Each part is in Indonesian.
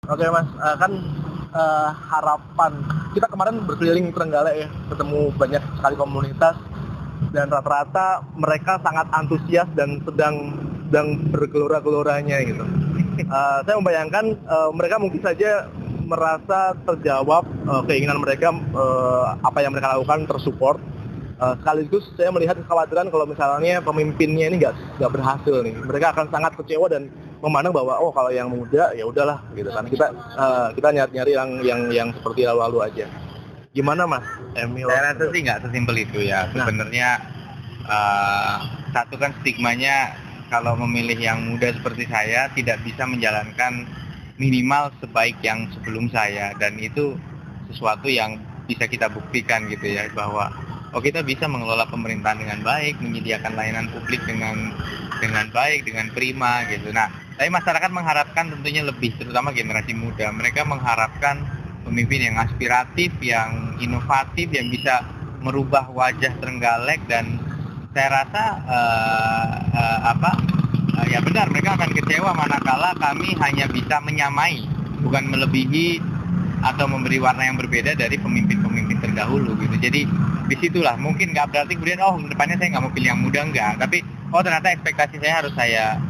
Oke Mas, kan harapan kita kemarin berkeliling Trenggalek ya, ketemu banyak sekali komunitas dan rata-rata mereka sangat antusias dan sedang bergelora-geloranya gitu. Saya membayangkan mereka mungkin saja merasa terjawab keinginan mereka, apa yang mereka lakukan tersupport. Sekaligus saya melihat kekhawatiran kalau misalnya pemimpinnya ini nggak berhasil nih, mereka akan sangat kecewa dan memandang bahwa oh kalau yang muda ya udahlah gitu kan, kita nyari yang seperti lalu-lalu aja. Gimana Mas Emil? Saya rasa sih nggak sesimpel itu ya. Sebenarnya satu kan stigmanya kalau memilih yang muda seperti saya tidak bisa menjalankan minimal sebaik yang sebelum saya, dan itu sesuatu yang bisa kita buktikan gitu ya, bahwa kita bisa mengelola pemerintahan dengan baik, menyediakan layanan publik dengan baik, dengan prima gitu. Nah, tapi masyarakat mengharapkan tentunya lebih, terutama generasi muda. Mereka mengharapkan pemimpin yang aspiratif, yang inovatif, yang bisa merubah wajah Trenggalek, dan saya rasa ya benar, mereka akan kecewa manakala kami hanya bisa menyamai, bukan melebihi atau memberi warna yang berbeda dari pemimpin-pemimpin terdahulu gitu. Jadi disitulah mungkin nggak berarti kemudian depannya saya nggak mau pilih yang muda, enggak, tapi ternyata ekspektasi saya harus saya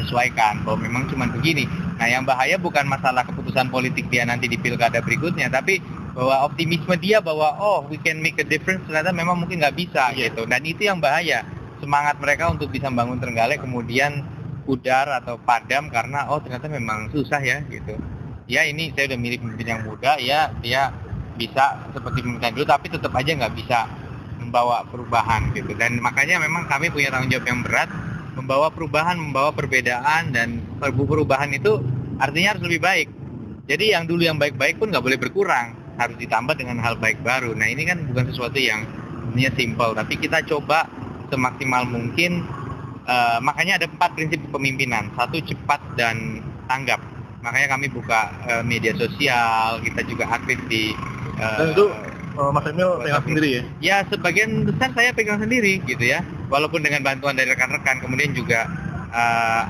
sesuaikan bahwa memang cuma begini. Nah, yang bahaya bukan masalah keputusan politik dia nanti di pilkada berikutnya, tapi bahwa optimisme dia bahwa we can make a difference ternyata memang mungkin nggak bisa gitu. Dan itu yang bahaya, semangat mereka untuk bisa membangun Trenggalek kemudian pudar atau padam karena ternyata memang susah ya gitu. Ya ini saya udah milih pemimpin yang muda, ya dia bisa seperti pemerintahan dulu tapi tetap aja nggak bisa membawa perubahan gitu. Dan makanya memang kami punya tanggung jawab yang berat, membawa perubahan, membawa perbedaan, dan perubahan itu artinya harus lebih baik. Jadi yang dulu yang baik-baik pun nggak boleh berkurang, harus ditambah dengan hal baik baru. Nah ini kan bukan sesuatu yang sebenarnya simple, tapi kita coba semaksimal mungkin. Makanya ada 4 prinsip kepemimpinan. 1, cepat dan tanggap. Makanya kami buka media sosial, kita juga aktif di dan itu Mas Emil pegang sendiri ya? Ya sebagian besar saya pegang sendiri gitu ya. Walaupun dengan bantuan dari rekan-rekan, kemudian juga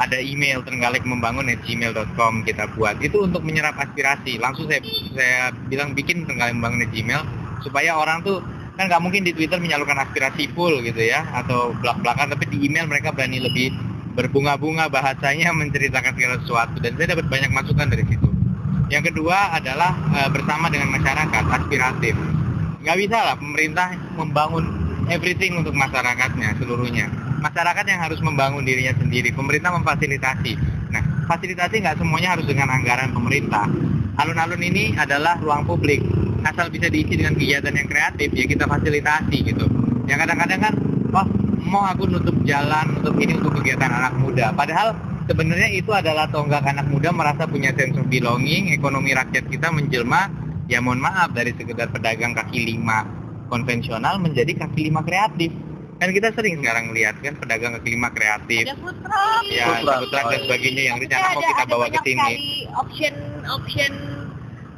ada email trenggalekmembangun@gmail.com kita buat. Itu untuk menyerap aspirasi. Langsung saya bilang bikin trenggalekmembangun@gmail supaya orang tuh kan nggak mungkin di Twitter menyalurkan aspirasi full gitu ya, atau belak-belakan, tapi di email mereka berani lebih berbunga-bunga bahasanya, menceritakan segala sesuatu, dan saya dapat banyak masukan dari situ. Yang kedua adalah bersama dengan masyarakat, aspiratif. Nggak bisa lah pemerintah membangun everything untuk masyarakatnya seluruhnya. Masyarakat yang harus membangun dirinya sendiri, pemerintah memfasilitasi. Nah, fasilitasi nggak semuanya harus dengan anggaran pemerintah. Alun-alun ini adalah ruang publik, asal bisa diisi dengan kegiatan yang kreatif, ya kita fasilitasi gitu. Yang kadang-kadang kan, mau aku nutup jalan, nutup ini untuk kegiatan anak muda. Padahal sebenarnya itu adalah tonggak anak muda merasa punya sense of belonging, ekonomi rakyat kita menjelma, ya mohon maaf, dari sekedar pedagang kaki lima konvensional menjadi kaki lima kreatif. Kan kita sering sekarang lihat kan pedagang kaki lima kreatif. Ada food truck. Ya, food truck dan sebagainya yang rencana mau kita bawa ke sini.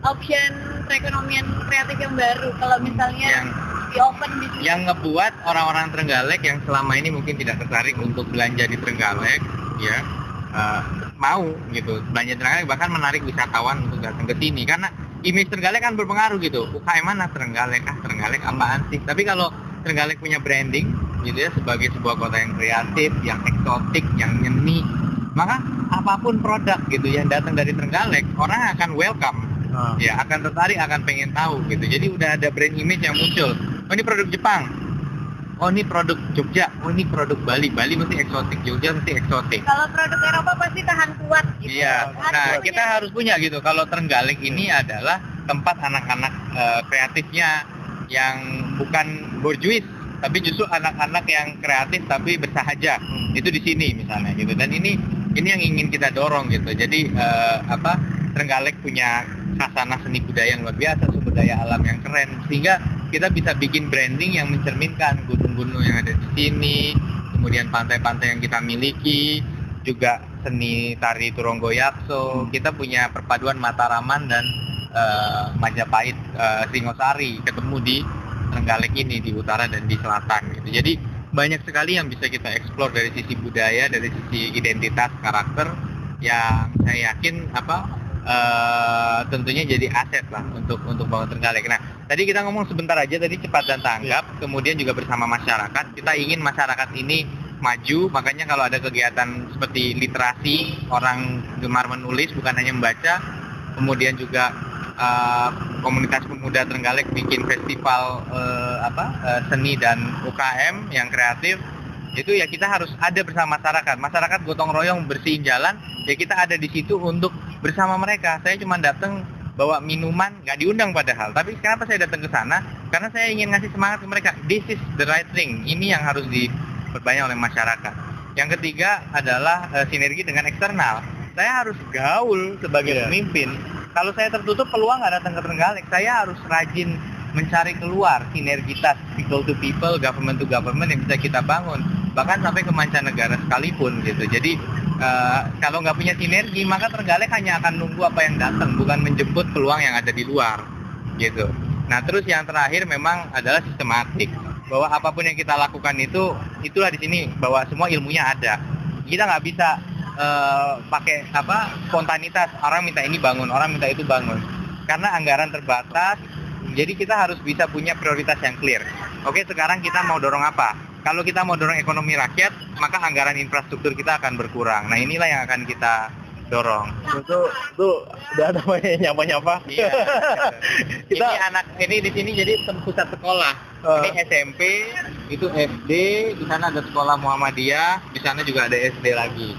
Option perekonomian kreatif yang baru. Kalau misalnya di open di sini. Yang ngebuat orang-orang Trenggalek yang selama ini mungkin tidak tertarik untuk belanja di Trenggalek, ya mau gitu belanja Trenggalek, bahkan menarik wisatawan untuk datang ke sini karena image Trenggalek kan berpengaruh gitu. UKM mana Trenggalek, Trenggalek apaan sih? Tapi kalau Trenggalek punya branding gitu ya sebagai sebuah kota yang kreatif, yang eksotik, yang nyeni, maka apapun produk gitu yang datang dari Trenggalek orang akan welcome. Ya akan tertarik, akan pengen tahu gitu. Jadi udah ada brand image yang muncul. Oh ini produk Jepang, oh ini produk Jogja, oh ini produk Bali mesti eksotik, Jogja mesti eksotik. Kalau produk Eropa pasti tahan kuat gitu. Iya, nah kita harus punya gitu. Kalau Trenggalek ini adalah tempat anak-anak kreatifnya yang bukan borjuis, tapi justru anak-anak yang kreatif tapi bersahaja. Itu di sini misalnya gitu. Dan ini yang ingin kita dorong gitu. Jadi Trenggalek punya khasanah seni budaya yang luar biasa, sumber daya alam yang keren, sehingga kita bisa bikin branding yang mencerminkan gunung-gunung yang ada di sini, kemudian pantai-pantai yang kita miliki, juga seni tari Turonggoyakso. Kita punya perpaduan Mataraman dan Majapahit, Singosari ketemu di Trenggalek ini, di utara dan di selatan gitu. Jadi banyak sekali yang bisa kita eksplor dari sisi budaya, dari sisi identitas, karakter, yang saya yakin tentunya jadi aset lah untuk bangun Trenggalek. Nah, tadi kita ngomong sebentar aja tadi cepat dan tanggap, kemudian juga bersama masyarakat. Kita ingin masyarakat ini maju, makanya kalau ada kegiatan seperti literasi, orang gemar menulis bukan hanya membaca, kemudian juga komunitas pemuda Trenggalek bikin festival seni dan UKM yang kreatif. Itu ya kita harus ada bersama masyarakat gotong royong bersihin jalan, ya kita ada di situ untuk bersama mereka. Saya cuma datang bawa minuman, nggak diundang padahal, tapi kenapa saya datang ke sana? Karena saya ingin ngasih semangat ke mereka, this is the right thing, ini yang harus diperbanyak oleh masyarakat. Yang ketiga adalah sinergi dengan eksternal. Saya harus gaul sebagai pemimpin. Kalau saya tertutup, peluang nggak datang ke Trenggalek. Saya harus rajin mencari keluar sinergitas people to people, government to government yang bisa kita bangun, bahkan sampai ke mancanegara sekalipun gitu. Jadi kalau nggak punya sinergi, maka Trenggalek hanya akan nunggu apa yang datang, bukan menjemput peluang yang ada di luar gitu. Nah, terus yang terakhir memang adalah sistematik, bahwa apapun yang kita lakukan itulah di sini bahwa semua ilmunya ada. Kita nggak bisa pakai spontanitas, orang minta ini bangun, orang minta itu bangun, karena anggaran terbatas. Jadi kita harus bisa punya prioritas yang clear. Oke, sekarang kita mau dorong apa? Kalau kita mau dorong ekonomi rakyat, maka anggaran infrastruktur kita akan berkurang. Nah, inilah yang akan kita dorong. Itu udah namanya nyapa-nyapa. Iya. Ini di sini jadi pusat sekolah. Ini SMP, itu SD, di sana ada sekolah Muhammadiyah, di sana juga ada SD lagi.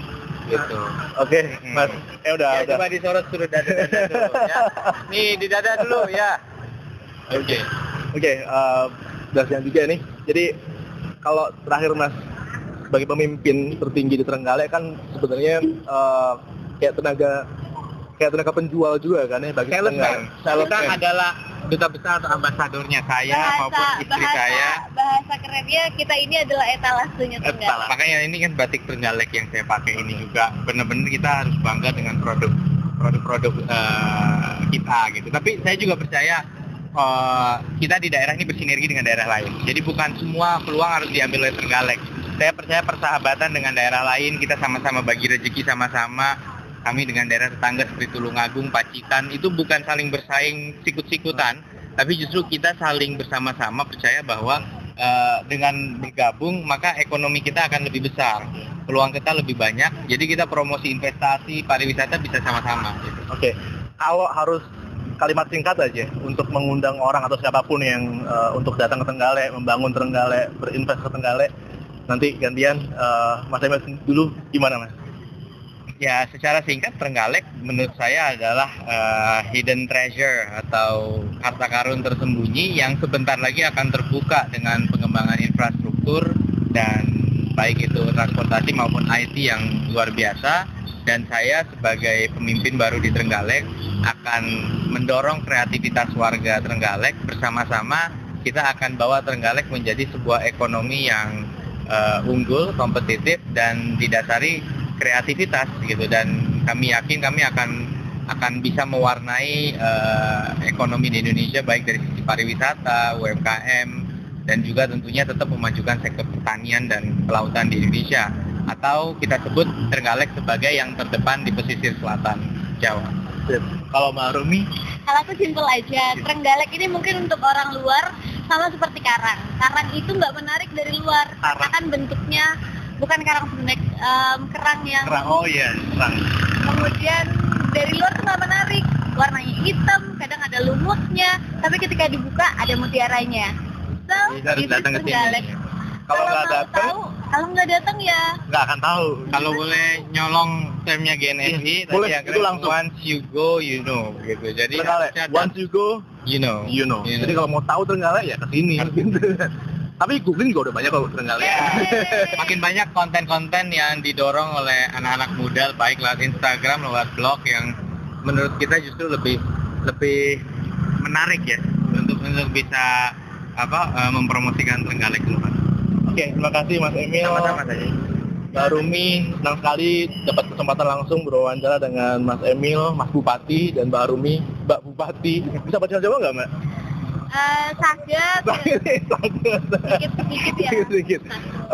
Gitu. Oke, Mas. Udah. Coba disorot suruh dada dulu ya. Nih, di dada dulu ya. Oke, udah siang juga nih. Jadi kalau terakhir Mas, sebagai pemimpin tertinggi di Trenggalek kan sebenarnya kayak tenaga penjual juga kan ya bagi Trenggalek. Kita adalah duta besar atau ambasadornya saya maupun istri saya. Bahasa kerennya kita ini adalah etalasenya Trenggalek. Makanya ini kan batik Trenggalek yang saya pakai ini juga benar-benar kita harus bangga dengan produk kita gitu. Tapi saya juga percaya kita di daerah ini bersinergi dengan daerah lain. Jadi bukan semua peluang harus diambil oleh Trenggalek. Saya percaya persahabatan dengan daerah lain, kita sama-sama bagi rezeki sama-sama. Kami dengan daerah tetangga seperti Tulungagung, Pacitan, itu bukan saling bersaing sikut-sikutan, tapi justru kita saling bersama-sama percaya bahwa dengan bergabung maka ekonomi kita akan lebih besar, peluang kita lebih banyak. Jadi kita promosi investasi, pariwisata bisa sama-sama. Gitu. Oke, kalau harus kalimat singkat aja untuk mengundang orang atau siapapun yang untuk datang ke Trenggalek, membangun Trenggalek, berinvest ke Trenggalek, nanti gantian Mas Emil dulu gimana Mas? Ya, secara singkat Trenggalek menurut saya adalah hidden treasure atau harta karun tersembunyi yang sebentar lagi akan terbuka dengan pengembangan infrastruktur dan baik itu transportasi maupun IT yang luar biasa. Dan saya sebagai pemimpin baru di Trenggalek akan mendorong kreativitas warga Trenggalek. Bersama-sama kita akan bawa Trenggalek menjadi sebuah ekonomi yang unggul, kompetitif dan didasari kreativitas gitu. Dan kami yakin kami akan bisa mewarnai ekonomi di Indonesia baik dari sisi pariwisata, UMKM dan juga tentunya tetap memajukan sektor pertanian dan kelautan di Indonesia. Atau kita sebut Trenggalek sebagai yang terdepan di pesisir selatan Jawa. Kalau Mbak Rumi? Kalau aku simpel aja, Trenggalek ini mungkin untuk orang luar sama seperti karang. Karang itu nggak menarik dari luar, karena kan bentuknya bukan karang pendek, kerang yang. Oh iya, kerang. Kemudian dari luar tuh nggak menarik, warnanya hitam, kadang ada lumutnya, tapi ketika dibuka ada mutiaranya. So, itu Trenggalek. Kalau nggak datang ya nggak akan tahu. Kalau boleh nyolong termnya GNSI, boleh, tadi itu langsung. Once you go, you know, gitu. Jadi once you go, you know. Jadi kalau mau tahu Trenggalek ya kesini. Tapi googling juga udah banyak kok Trenggalek. Makin banyak konten-konten yang didorong oleh anak-anak muda, baik lewat Instagram, lewat blog yang menurut kita justru lebih menarik ya untuk bisa mempromosikan Trenggalek keluar. Oke, terima kasih Mas Emil. Sama-sama saja. Mbak Rumi, senang sekali dapat kesempatan langsung berwawancara dengan Mas Emil, Mas Bupati, dan Mbak Rumi, Mbak Bupati. Bisa bahasa Jawa nggak, Mbak? Saged. Sedikit ya. Sedikit.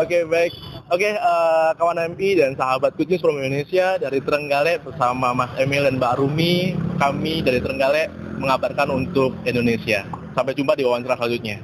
Oke, baik. Oke, kawan MI dan sahabat Good News from Indonesia dari Trenggalek bersama Mas Emil dan Mbak Rumi, kami dari Trenggalek mengabarkan untuk Indonesia. Sampai jumpa di wawancara selanjutnya.